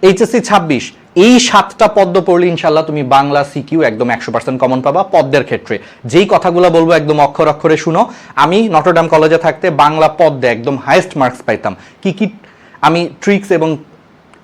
HSC 26 এই 7টা পদ্ম পড়লে ইনশাল্লাহ তুমি বাংলা সিকিউ একদম 100% কমন পাবা। পদ্মের ক্ষেত্রে যেই কথাগুলো বলবো একদম অক্ষর অক্ষরে শুনো। আমি নটরডেম কলেজে থাকতে বাংলা পদ্মে একদম হাইয়েস্ট মার্কস পাইতাম। কি কি আমি ট্রিক্স এবং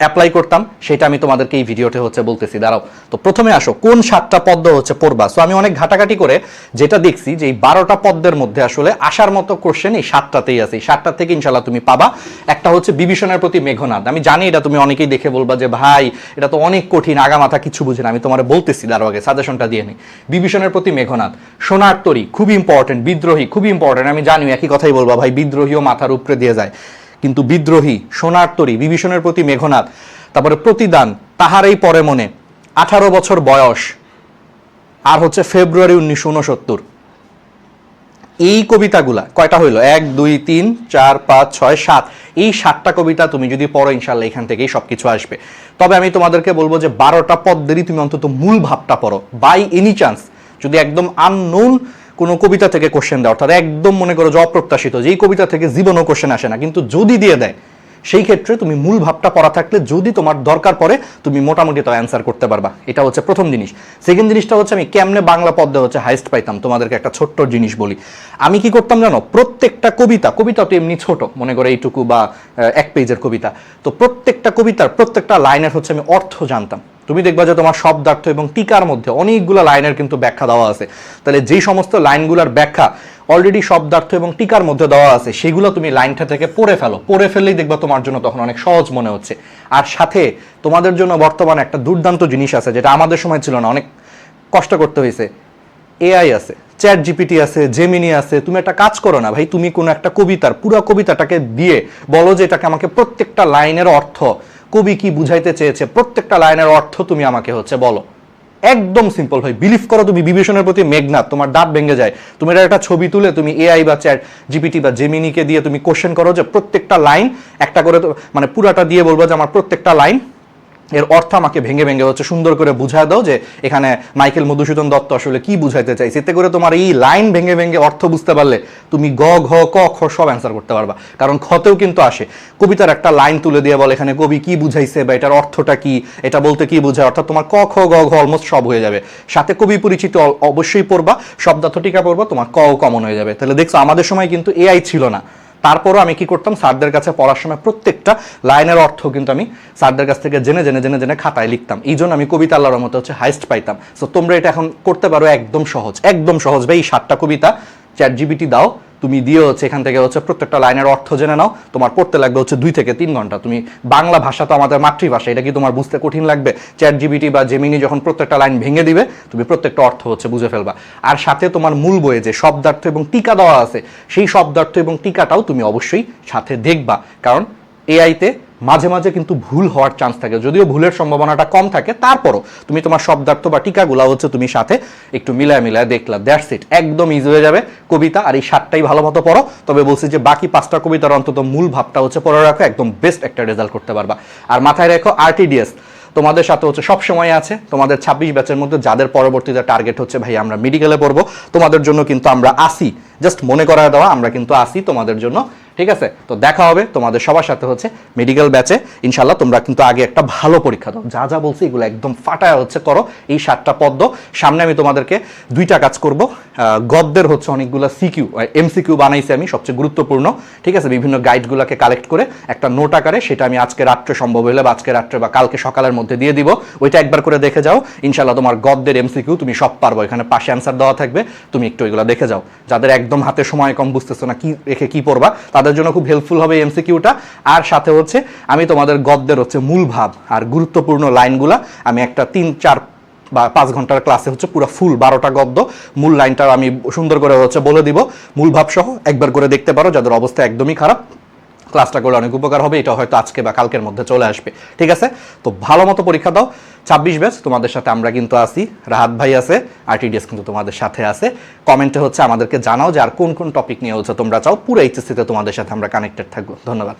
অ্যাপ্লাই করতাম সেটা আমি তোমাদেরকে এই ভিডিওতে হচ্ছে বলতেছি। দাঁড়াও, তো প্রথমে আসো কোন 7টা পদ্ম হচ্ছে পড়বা। সো আমি অনেক ঘাটাঘাটি করে যেটা দেখছি যে এই 12টা পদ্মের মধ্যে আসলে আসার মতো কোশ্চেন এই 7টাতেই আছে। এই 7টা থেকে ইনশাল্লাহ তুমি পাবা। একটা হচ্ছে বিভীষণের প্রতি মেঘনাদ। আমি জানি এটা তুমি অনেকেই দেখে বলবা যে ভাই এটা তো অনেক কঠিন, আগামাথা কিছু বুঝে না। আমি তোমার বলতেছি, দাঁড়াও আগে সাজেশনটা দিয়ে নিই। বিভীষণের প্রতি মেঘনাদ, সোনার তরী খুবই ইম্পর্টেন্ট, বিদ্রোহী খুবই ইম্পর্টেন্ট। আমি জানি একই কথাই বলবা ভাই বিদ্রোহীও মাথার উপরে দিয়ে যায়, কিন্তু বিদ্রোহী, সোনার তরী, বিভীষণের প্রতি মেঘনাদ, তারপরে প্রতিদান, তাহারই পরে মনে, 18 বছর বয়স, আর হচ্ছে ফেব্রুয়ারি 1969। এই কবিতাগুলা কয়টা হইলো? 1 2 3 4 5 6 7। এই 7টা কবিতা তুমি যদি পড়ো ইনশাল্লাহ এখান থেকেই সবকিছু আসবে। তবে আমি তোমাদেরকে বলবো যে 12টা পদ্মেরই তুমি অন্তত মূল ভাবটা পড়ো। বাই এনি চান্স যদি একদম আননোন কোনো কবিতা থেকে কোশ্চেন দেয়, অর্থাৎ একদম মনে করো যে অপ্রত্যাশিত, যেই কবিতা থেকে জীবনও কোশ্চেন আসে না, কিন্তু যদি দিয়ে দেয় সেই ক্ষেত্রে তুমি মূল ভাবটা পড়া থাকলে যদি তোমার দরকার পড়ে তুমি মোটামুটি তো অ্যান্সার করতে পারবা। এটা হচ্ছে প্রথম জিনিস। সেকেন্ড জিনিসটা হচ্ছে আমি কেমনে বাংলা পদ্মে হচ্ছে হাইস্ট পাইতাম তোমাদেরকে একটা ছোট্ট জিনিস বলি। আমি কি করতাম জানো? প্রত্যেকটা কবিতা তো এমনি ছোট, মনে করে এইটুকু বা 1 পেজের কবিতা, তো প্রত্যেকটা কবিতার প্রত্যেকটা লাইনের হচ্ছে আমি অর্থ জানতাম। তুমি দেখবা যে তোমার শব্দার্থ এবং টিকার মধ্যে অনেকগুলো লাইনের কিন্তু ব্যাখ্যা দেওয়া আছে। তাহলে যেই সমস্ত লাইনগুলোর ব্যাখ্যা অলরেডি শব্দার্থ এবং টিকার মধ্যে দেওয়া আছে সেগুলো তুমি লাইনটা থেকে পড়ে ফেলো। পড়ে ফেললেই দেখবা তোমার জন্য তখন অনেক সহজ মনে হচ্ছে। আর সাথে তোমাদের জন্য বর্তমানে একটা দুর্দান্ত জিনিস আছে যেটা আমাদের সময় ছিল না, অনেক কষ্ট করতে হয়েছে। এআই আছে, চ্যাট জিপিটি আছে, জেমিনি আছে। তুমি একটা কাজ করো না ভাই, তুমি কোনো একটা কবিতার পুরো কবিতাটাকে দিয়ে বলো যে এটাকে আমাকে প্রত্যেকটা লাইনের অর্থ, কবি কি বুঝাইতে চেয়েছে প্রত্যেকটা লাইনের অর্থ তুমি আমাকে হচ্ছে বলো। একদম সিম্পল ভাই, বিলিভ করো তুমি বিভীষণের প্রতি মেঘনাদ, তোমার দাঁত ভেঙে যায়। তুমি একটা ছবি তুলে তুমি এআই বা চ্যাট জিপিটি বা জেমিনিকে দিয়ে তুমি কোশ্চেন করো যে প্রত্যেকটা লাইন একটা করে, মানে পুরাটা দিয়ে বলবো যে আমার প্রত্যেকটা লাইন এর অর্থ আমাকে ভেঙে ভেঙে হচ্ছে সুন্দর করে বুঝায় দাও যে এখানে মাইকেল মধুসূদন দত্ত আসলে কি বুঝাইতে চাইছে। এতে করে তোমার এই লাইন ভেঙে ভেঙে অর্থ বুঝতে পারলে তুমি গ ঘ ক খ সব অ্যান্সার করতে পারবা। কারণ খতেও কিন্তু আসে, কবিতার একটা লাইন তুলে দিয়ে বলে এখানে কবি কি বুঝাইছে বা এটার অর্থটা কি, এটা বলতে কি বোঝায়, অর্থাৎ তোমার ক খ গ ঘ অলমোস্ট সব হয়ে যাবে। সাথে কবি পরিচিত অবশ্যই পড়বা, শব্দার্থ টিকা পড়বা, তোমার ক কমন হয়ে যাবে। তাহলে দেখছো আমাদের সময় কিন্তু এআই ছিল না, তারপরও আমি কি করতাম স্যারদের কাছে পড়ার সময় প্রত্যেকটা লাইনের অর্থ কিন্তু আমি স্যারদের কাছ থেকে জেনে জেনে জেনে জেনে খাতায় লিখতাম। এই জন্য আমি কবিতা আল্লাহর মতো হচ্ছে হাইস্ট পাইতাম। সো তোমরা এটা এখন করতে পারো, একদম সহজ, একদম সহজ ভাই। এই 7টা কবিতা চ্যাট জিপিটি দাও, তুমি দিয়ে হচ্ছে এখান থেকে হচ্ছে প্রত্যেকটা লাইনের অর্থ জেনে নাও। তোমার পড়তে লাগবে হচ্ছে 2 থেকে 3 ঘন্টা। তুমি বাংলা ভাষা তো আমাদের মাতৃভাষা, এটা কি তোমার বুঝতে কঠিন লাগবে? চ্যাট জিপিটি বা জেমিনি যখন প্রত্যেকটা লাইন ভেঙে দিবে তুমি প্রত্যেকটা অর্থ হচ্ছে বুঝে ফেলবা। আর সাথে তোমার মূল বইয়ে যে শব্দার্থ এবং টিকা দেওয়া আছে সেই শব্দার্থ এবং টিকাটাও তুমি অবশ্যই সাথে দেখবা। কারণ এআইতে মাঝে মাঝে কিন্তু ভুল হওয়ার চান্স থাকে, যদিও ভুলের সম্ভাবনাটা কম থাকে, তারপরও তুমি তোমার শব্দার্থ বা টিকাগুলা হচ্ছে তুমি সাথে একটু মিলায় মিলায় দেখলা, দ্যাটস ইট, একদম ইজি হয়ে যাবে কবিতা। আর এই 7টাই ভালো মতো পড়ো। তবে বলছি যে বাকি 5টা কবিতার অন্তত মূল ভাবটা হচ্ছে পড়ে রাখো, একদম বেস্ট একটা রেজাল্ট করতে পারবা। আর মাথায় রেখো আরটিডিএস তোমাদের সাথে হচ্ছে সব সময় আছে। তোমাদের 26 ব্যাচের মধ্যে যাদের পরবর্তীতে টার্গেট হচ্ছে ভাই আমরা মেডিকেলে পড়বো, তোমাদের জন্য কিন্তু আমরা আসি, জাস্ট মনে করায় দেওয়া, আমরা কিন্তু আসি তোমাদের জন্য, ঠিক আছে? তো দেখা হবে তোমাদের সবার সাথে হচ্ছে মেডিকেল ব্যাচে ইনশাল্লাহ। তোমরা কিন্তু আগে একটা ভালো পরীক্ষা দাও, যা যা বলছি এগুলো একদম ফাটায় হচ্ছে করো। এই 7টা পদ্ম সামনে আমি তোমাদেরকে 2টা কাজ করব। গদ্যের হচ্ছে অনেকগুলো সিকিউ এমসিকিউ বানাইছি আমি, সবচেয়ে গুরুত্বপূর্ণ, ঠিক আছে? বিভিন্ন গাইডগুলোকে কালেক্ট করে একটা নোট আকারে, সেটা আমি আজকে রাত্রে সম্ভব হলে বা আজকে রাত্রে বা কালকে সকালের মধ্যে দিয়ে দিব। ওইটা একবার করে দেখে যাও, ইনশাল্লাহ তোমার গদ্যের এমসিকিউ তুমি সব পারবো। এখানে পাশে অ্যান্সার দেওয়া থাকবে, তুমি একটু এগুলো দেখে যাও। যাদের একদম হাতে সময় কম, বুঝতেছো না কি রেখে কি পড়বা, তাদের জন্য খুব হেল্পফুল হবে এমসিকিউটা। আর সাথে হচ্ছে আমি তোমাদের গদ্যের হচ্ছে মূল ভাব আর গুরুত্বপূর্ণ লাইনগুলা আমি একটা 3-4 বা 5 ঘন্টার ক্লাসে হচ্ছে পুরো ফুল 12টা গদ্য মূল লাইনটা আমি সুন্দর করে হচ্ছে বলে দিব, মূল ভাব সহ। একবার করে দেখতে পারো যাদের অবস্থা একদমই খারাপ, ক্লাসটা করলে অনেক উপকার হবে। এটা হয়তো আজকে বা কালকের মধ্যে চলে আসবে, ঠিক আছে? তো ভালো মতো পরীক্ষা দাও। 26 ব্যাচ তোমাদের সাথে আমরা কিন্তু আছি, রাহাত ভাই আছে, আরটিডিএস কিন্তু তোমাদের সাথে আছে। কমেন্টে হচ্ছে আমাদেরকে জানাও যে আর কোন কোন টপিক নিয়ে হচ্ছে তোমরা চাও, পুরো এইচএসসিতে তোমাদের সাথে আমরা কানেক্টেড থাকবো। ধন্যবাদ।